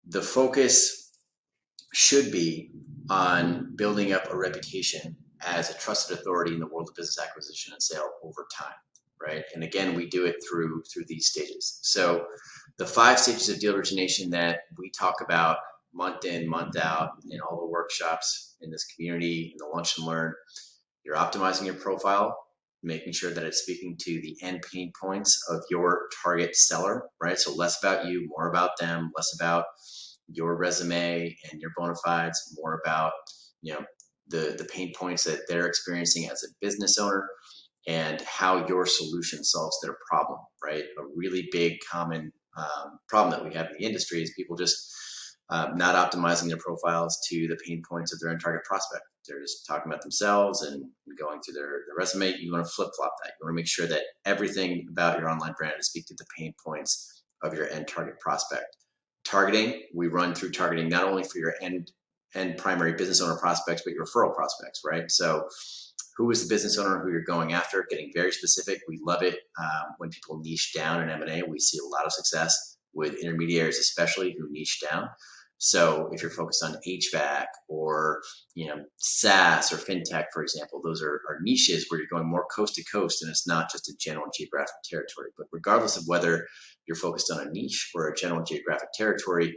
the focus should be on building up a reputation as a trusted authority in the world of business acquisition and sale over time, right? And again, we do it through these stages. So the 5 stages of deal origination that we talk about month in, month out in all the workshops in this community, in the lunch and learn, you're optimizing your profile, making sure that it's speaking to the end pain points of your target seller, right? So less about you, more about them, less about your resume and your bona fides, more about, the pain points that they're experiencing as a business owner and how your solution solves their problem, right? A really big common problem that we have in the industry is people just not optimizing their profiles to the pain points of their end target prospect. They're just talking about themselves and going through their resume. You want to flip flop that. You want to make sure that everything about your online brand is speak to the pain points of your end target prospect. Targeting, we run through targeting not only for your end primary business owner prospects, but your referral prospects, right? So who is the business owner who you're going after, getting very specific. We love it when people niche down in M&A. We see a lot of success with intermediaries, especially who niche down. So if you're focused on HVAC or SaaS or fintech, for example, those are niches where you're going more coast to coast, and it's not just a general geographic territory. But regardless of whether you're focused on a niche or a general geographic territory,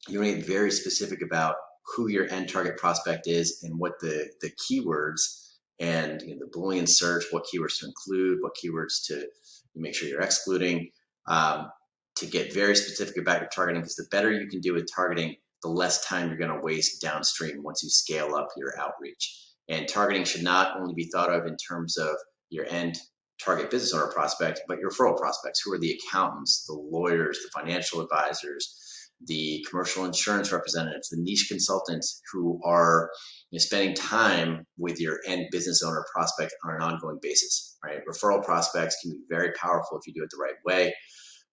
you need to be very specific about who your end target prospect is and what the keywords and the Boolean search, what keywords to include, what keywords to make sure you're excluding. To get very specific about your targeting, because the better you can do with targeting, the less time you're going to waste downstream once you scale up your outreach. And targeting should not only be thought of in terms of your end target business owner prospect, but your referral prospects, who are the accountants, the lawyers, the financial advisors, the commercial insurance representatives, the niche consultants who are spending time with your end business owner prospect on an ongoing basis, right? Referral prospects can be very powerful if you do it the right way.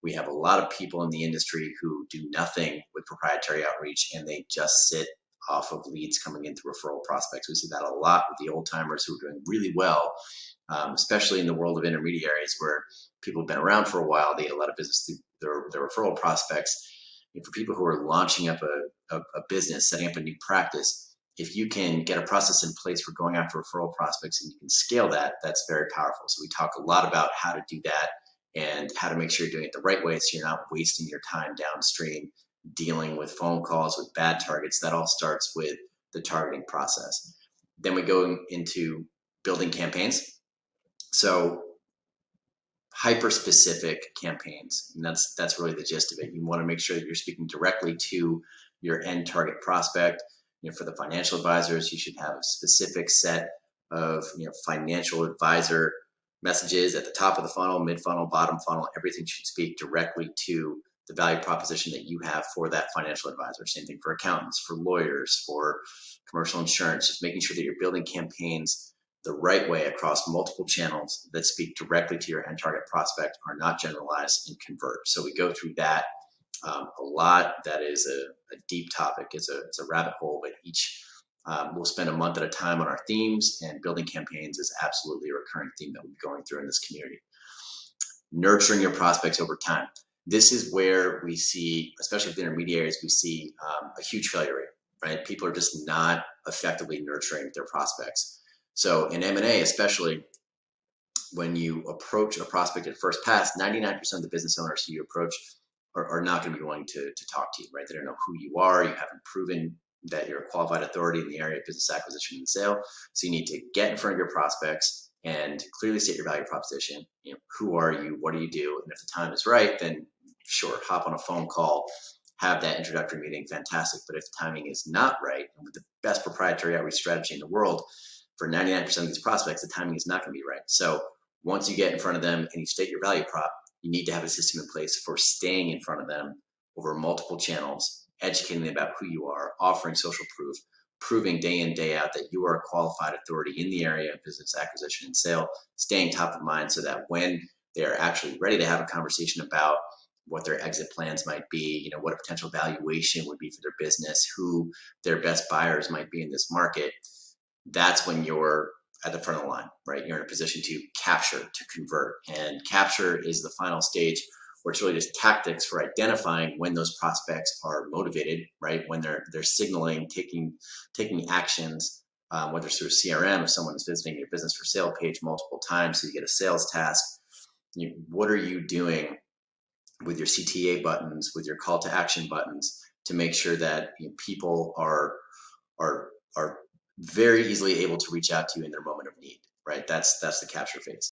We have a lot of people in the industry who do nothing with proprietary outreach, and they just sit off of leads coming in through referral prospects. We see that a lot with the old timers who are doing really well, especially in the world of intermediaries where people have been around for a while. They get a lot of business through their referral prospects. And for people who are launching up a business, setting up a new practice, if you can get a process in place for going after referral prospects and you can scale that, that's very powerful. So we talk a lot about how to do that and how to make sure you're doing it the right way so you're not wasting your time downstream dealing with phone calls with bad targets. That all starts with the targeting process. Then we go into building campaigns. So hyper-specific campaigns, and that's really the gist of it. You want to make sure that you're speaking directly to your end target prospect. For the financial advisors, you should have a specific set of financial advisor messages at the top of the funnel, mid funnel, bottom funnel. Everything should speak directly to the value proposition that you have for that financial advisor. Same thing for accountants, for lawyers, for commercial insurance. Just making sure that you're building campaigns the right way across multiple channels that speak directly to your end target prospect, are not generalized, and convert. So we go through that a lot. That is a deep topic. It's a rabbit hole, but each we'll spend a month at a time on our themes, and building campaigns is absolutely a recurring theme that we'll be going through in this community. Nurturing your prospects over time. This is where we see, especially with intermediaries, we see a huge failure rate, right? People are just not effectively nurturing their prospects. So in M&A, especially when you approach a prospect at first pass, 99% of the business owners who you approach are not going to be willing to talk to you, right? They don't know who you are. You haven't proven that you're a qualified authority in the area of business acquisition and sale. So you need to get in front of your prospects and clearly state your value proposition. Who are you? What do you do? And if the time is right, then sure, hop on a phone call, have that introductory meeting, fantastic. But if the timing is not right, and with the best proprietary outreach strategy in the world, for 99% of these prospects, the timing is not going to be right. So once you get in front of them and you state your value prop, you need to have a system in place for staying in front of them over multiple channels, educating them about who you are, offering social proof, proving day in, day out that you are a qualified authority in the area of business acquisition and sale, staying top of mind so that when they are actually ready to have a conversation about what their exit plans might be, what a potential valuation would be for their business, who their best buyers might be in this market, that's when you're at the front of the line, right? You're in a position to capture, to convert. And capture is the final stage where it's really just tactics for identifying when those prospects are motivated, right? When they're signaling, taking actions, whether it's through CRM, if someone is visiting your business for sale page multiple times, so you get a sales task. What are you doing with your CTA buttons, with your call to action buttons, to make sure that people are very easily able to reach out to you in their moment of need, right? That's the capture phase.